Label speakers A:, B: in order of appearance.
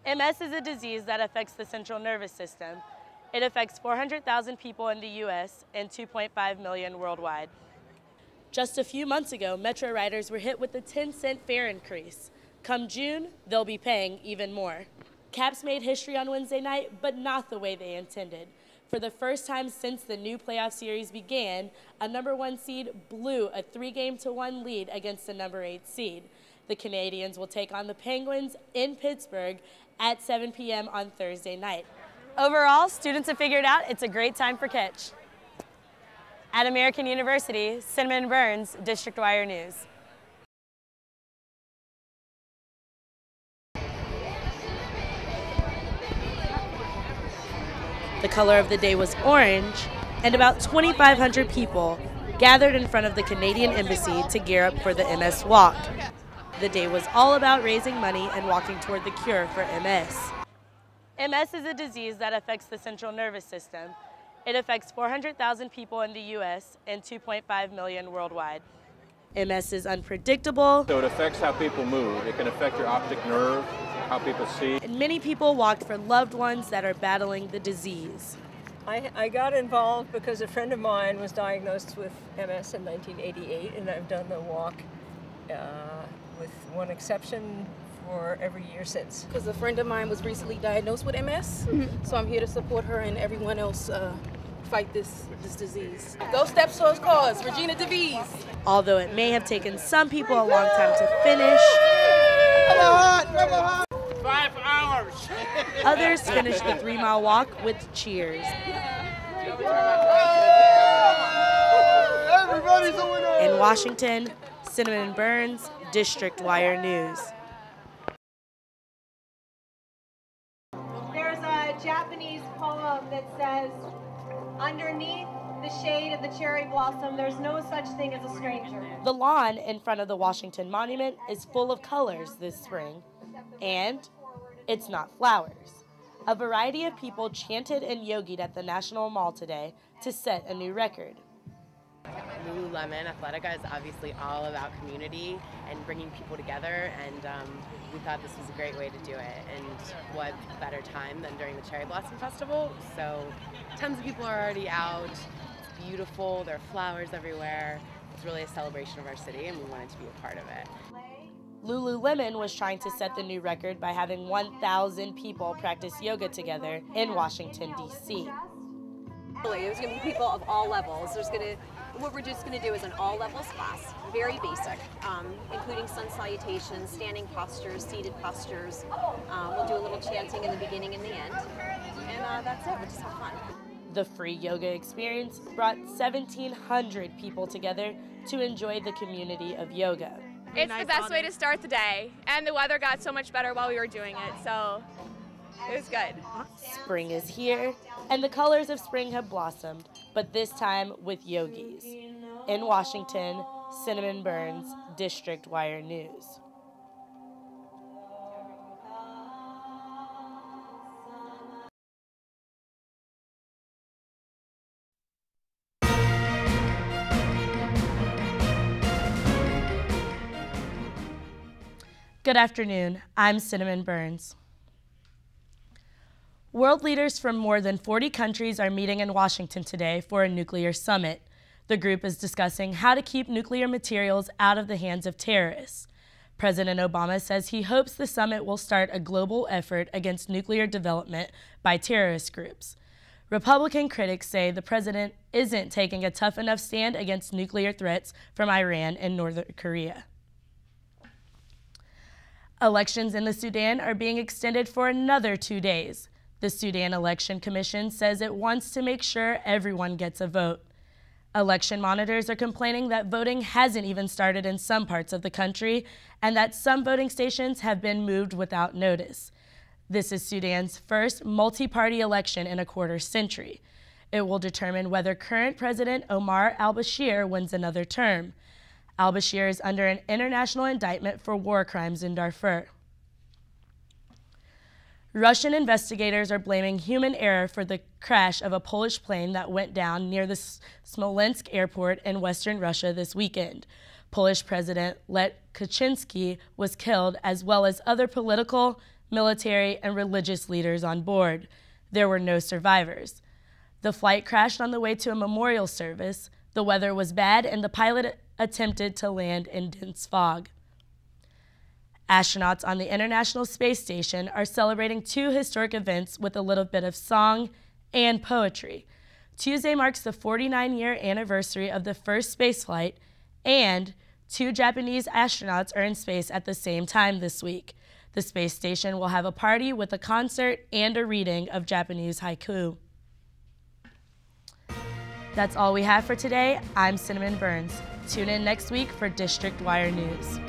A: MS is a disease that affects the central nervous system. It affects 400,000 people in the U.S. and 2.5 million worldwide. Just a few months ago, Metro riders were hit with a 10-cent fare increase. Come June, they'll be paying even more. Caps made history on Wednesday night, but not the way they intended. For the first time since the new playoff series began, a #1 seed blew a 3-1 lead against the #8 seed. The Canadians will take on the Penguins in Pittsburgh at 7 p.m. on Thursday night. Overall, students have figured out it's a great time for catch. At American University, Cinnamon Burns, District Wire News. The color of the day was orange, and about 2,500 people gathered in front of the Canadian Embassy to gear up for the MS Walk. The day was all about raising money and walking toward the cure for MS. MS is a disease that affects the central nervous system. It affects 400,000 people in the U.S. and 2.5 million worldwide. MS is unpredictable.
B: So it affects how people move. It can affect your optic nerve, how people see.
A: And many people walked for loved ones that are battling the disease.
C: I got involved because a friend of mine was diagnosed with MS in 1988, and I've done the walk with one exception for every year since.
D: Because a friend of mine was recently diagnosed with MS, so I'm here to support her and everyone else fight this disease. Go Steps Towards Cause, Regina DeVries.
A: Although it may have taken some people a long time to finish,
E: 5 hours.
A: Others finished the 3-mile walk with cheers.
E: Everybody's a winner.
A: In Washington, Cinnamon Burns, District Wire News.
F: There's a Japanese poem that says, "Underneath the shade of the cherry blossom, there's no such thing as a stranger."
A: The lawn in front of the Washington Monument is full of colors this spring, and it's not flowers. A variety of people chanted and yogied at the National Mall today to set a new record.
G: Lululemon Athletica is obviously all about community and bringing people together, and we thought this was a great way to do it. And what better time than during the Cherry Blossom Festival? So tons of people are already out. It's beautiful. There are flowers everywhere. It's really a celebration of our city, and we wanted to be a part of it.
A: Lululemon was trying to set the new record by having 1,000 people practice yoga together in Washington, D.C.
H: There's going to be people of all levels. What we're just going to do is an all levels class, very basic, including sun salutations, standing postures, seated postures. We'll do a little chanting in the beginning and the end, and that's it. We'll just have fun.
A: The free yoga experience brought 1,700 people together to enjoy the community of yoga.
I: It's the best way to start the day, and the weather got so much better while we were doing it, so it was good.
A: Spring is here, and the colors of spring have blossomed, but this time with yogis. In Washington, Cinnamon Burns, District Wire News. Good afternoon, I'm Cinnamon Burns. World leaders from more than 40 countries are meeting in Washington today for a nuclear summit. The group is discussing how to keep nuclear materials out of the hands of terrorists. President Obama says he hopes the summit will start a global effort against nuclear development by terrorist groups. Republican critics say the president isn't taking a tough enough stand against nuclear threats from Iran and North Korea. Elections in the Sudan are being extended for another 2 days. The Sudan Election Commission says it wants to make sure everyone gets a vote. Election monitors are complaining that voting hasn't even started in some parts of the country and that some voting stations have been moved without notice. This is Sudan's first multi-party election in a quarter century. It will determine whether current President Omar al-Bashir wins another term. Al-Bashir is under an international indictment for war crimes in Darfur. Russian investigators are blaming human error for the crash of a Polish plane that went down near the Smolensk airport in western Russia this weekend. Polish President Lech Kaczynski was killed, as well as other political, military, and religious leaders on board. There were no survivors. The flight crashed on the way to a memorial service. The weather was bad, and the pilot attempted to land in dense fog. Astronauts on the International Space Station are celebrating 2 historic events with a little bit of song and poetry. Tuesday marks the 49-year anniversary of the first spaceflight, and 2 Japanese astronauts are in space at the same time this week. The space station will have a party with a concert and a reading of Japanese haiku. That's all we have for today. I'm Cinnamon Burns. Tune in next week for District Wire News.